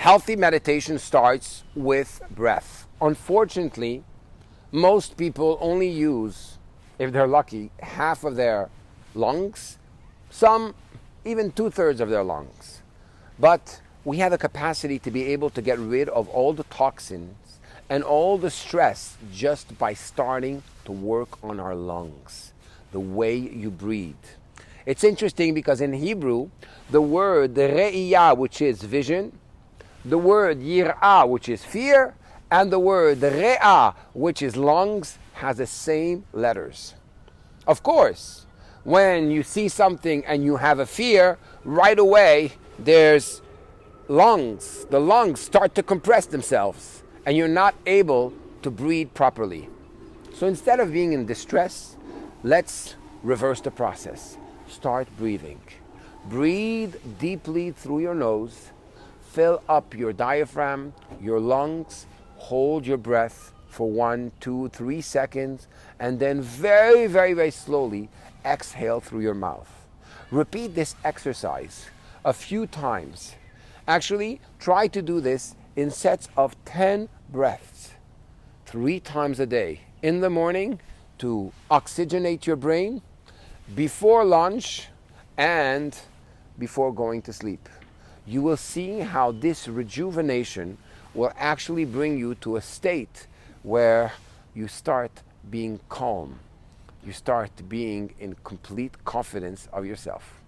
Healthy meditation starts with breath. Unfortunately, most people only use, if they're lucky, half of their lungs, some even 2/3 of their lungs. But we have a capacity to be able to get rid of all the toxins and all the stress just by starting to work on our lungs, the way you breathe. It's interesting because in Hebrew, the word re'iyah, which is vision, the word yir'ah, which is fear, and the word re'ah, which is lungs, has the same letters. Of course, when you see something and you have a fear, right away there's lungs. The lungs start to compress themselves and you're not able to breathe properly. So instead of being in distress, let's reverse the process. Start breathing. Breathe deeply through your nose. Fill up your diaphragm, your lungs. Hold your breath for 1, 2, 3 seconds, and then very, very, very slowly exhale through your mouth. Repeat this exercise a few times. Actually, try to do this in sets of 10 breaths, 3 times a day. In the morning to oxygenate your brain, before lunch, and before going to sleep. You will see how this rejuvenation will actually bring you to a state where you start being calm. You start being in complete confidence of yourself.